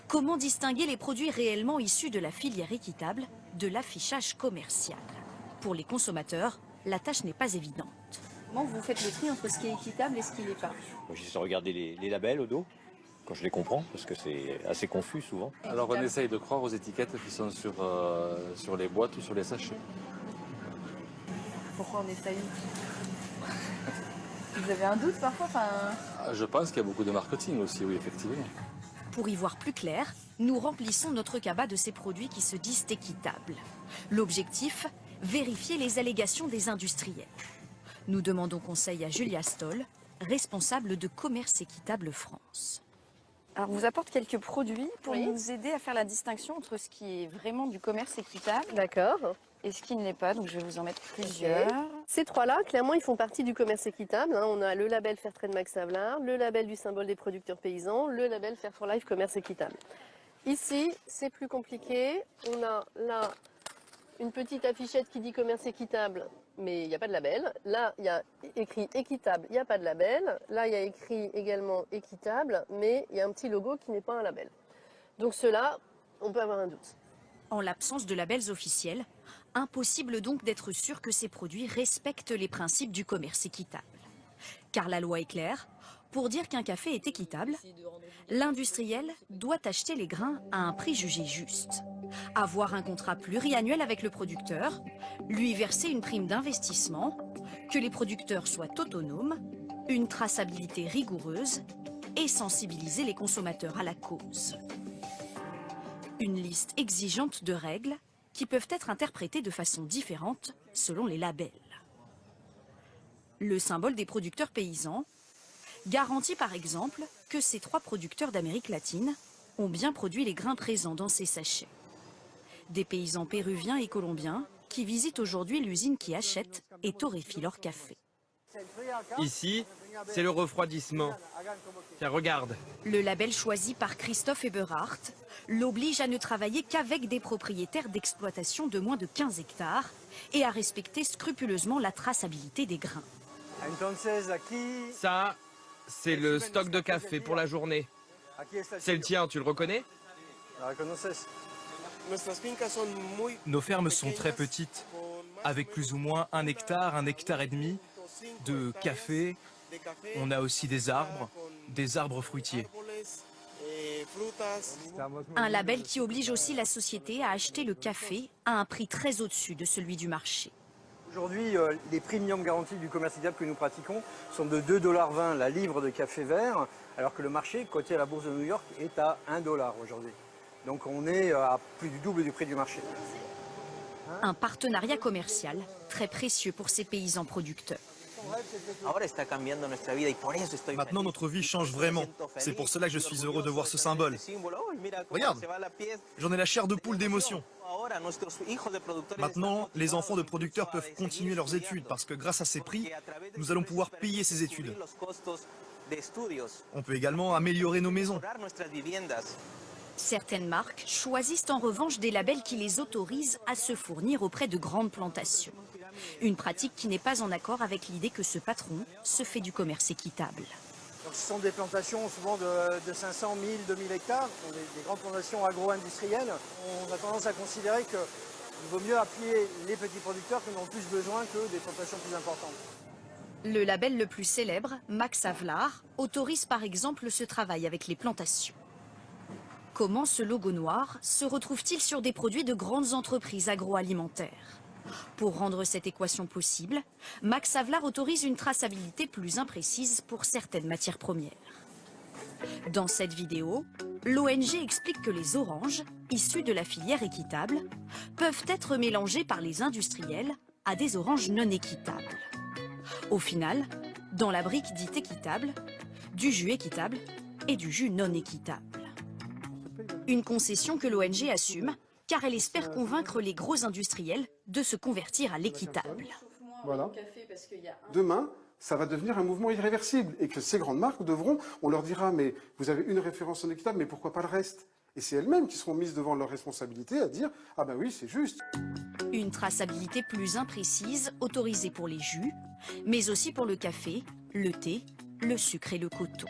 Comment distinguer les produits réellement issus de la filière équitable de l'affichage commercial? Pour les consommateurs, la tâche n'est pas évidente. Comment vous faites le tri entre ce qui est équitable et ce qui ne l'est pas? J'essaie de regarder les labels au dos, quand je les comprends, parce que c'est assez confus souvent. Alors on essaye de croire aux étiquettes qui sont sur les boîtes ou sur les sachets. Pourquoi on essaye? Vous avez un doute parfois Je pense qu'il y a beaucoup de marketing aussi, oui, effectivement. Pour y voir plus clair, nous remplissons notre cabas de ces produits qui se disent équitables. L'objectif, vérifier les allégations des industriels. Nous demandons conseil à Julia Stoll, responsable de Commerce Équitable France. Alors, on vous apporte quelques produits pour Oui. nous aider à faire la distinction entre ce qui est vraiment du commerce équitable D'accord. et ce qui ne l'est pas. Donc, je vais vous en mettre plusieurs. Ces trois-là, clairement, ils font partie du commerce équitable. On a le label Fairtrade Max Havelaar, le label du symbole des producteurs paysans, le label Fair for Life Commerce équitable. Ici, c'est plus compliqué. On a là une petite affichette qui dit commerce équitable, mais il n'y a pas de label. Là, il y a écrit équitable, il n'y a pas de label. Là, il y a écrit également équitable, mais il y a un petit logo qui n'est pas un label. Donc ceux-là, on peut avoir un doute. En l'absence de labels officiels, impossible donc d'être sûr que ces produits respectent les principes du commerce équitable. Car la loi est claire, pour dire qu'un café est équitable, l'industriel doit acheter les grains à un prix jugé juste, avoir un contrat pluriannuel avec le producteur, lui verser une prime d'investissement, que les producteurs soient autonomes, une traçabilité rigoureuse et sensibiliser les consommateurs à la cause. Une liste exigeante de règles qui peuvent être interprétées de façon différente selon les labels. Le symbole des producteurs paysans garantit par exemple que ces 3 producteurs d'Amérique latine ont bien produit les grains présents dans ces sachets. Des paysans péruviens et colombiens qui visitent aujourd'hui l'usine qui achète et torréfie leur café. Ici, c'est le refroidissement. Tiens, regarde. Le label choisi par Christophe Eberhardt l'oblige à ne travailler qu'avec des propriétaires d'exploitation de moins de 15 hectares et à respecter scrupuleusement la traçabilité des grains. Ça, c'est le stock de café pour la journée. C'est le tien, tu le reconnais? Nos fermes sont très petites, avec plus ou moins 1 hectare et demi de café. On a aussi des arbres fruitiers. Un label qui oblige aussi la société à acheter le café à un prix très au-dessus de celui du marché. Aujourd'hui, les premiums garantis du commerce équitable que nous pratiquons sont de 2,20 $ la livre de café vert, alors que le marché, coté à la bourse de New York, est à 1 $ aujourd'hui. Donc on est à plus du double du prix du marché. Un partenariat commercial très précieux pour ces paysans producteurs. Maintenant, notre vie change vraiment. C'est pour cela que je suis heureux de voir ce symbole. Regarde, j'en ai la chair de poule d'émotion. Maintenant, les enfants de producteurs peuvent continuer leurs études parce que grâce à ces prix, nous allons pouvoir payer ces études. On peut également améliorer nos maisons. Certaines marques choisissent en revanche des labels qui les autorisent à se fournir auprès de grandes plantations. Une pratique qui n'est pas en accord avec l'idée que ce patron se fait du commerce équitable. Donc, ce sont des plantations souvent de 500, 1000, 2000 hectares, ce sont des grandes plantations agro-industrielles. On a tendance à considérer qu'il vaut mieux appuyer les petits producteurs qui n'ont plus besoin que des plantations plus importantes. Le label le plus célèbre, Max Havelaar, autorise par exemple ce travail avec les plantations. Comment ce logo noir se retrouve-t-il sur des produits de grandes entreprises agroalimentaires? Pour rendre cette équation possible, Max Havelaar autorise une traçabilité plus imprécise pour certaines matières premières. Dans cette vidéo, l'ONG explique que les oranges, issues de la filière équitable, peuvent être mélangées par les industriels à des oranges non équitables. Au final, dans la brique dite équitable, du jus équitable et du jus non équitable. Une concession que l'ONG assume, car elle espère convaincre les gros industriels de se convertir à l'équitable. Voilà. Demain, ça va devenir un mouvement irréversible et que ces grandes marques devront, on leur dira, mais vous avez une référence en équitable, mais pourquoi pas le reste? Et c'est elles-mêmes qui seront mises devant leur responsabilité à dire, ah ben oui, c'est juste. Une traçabilité plus imprécise autorisée pour les jus, mais aussi pour le café, le thé, le sucre et le coton.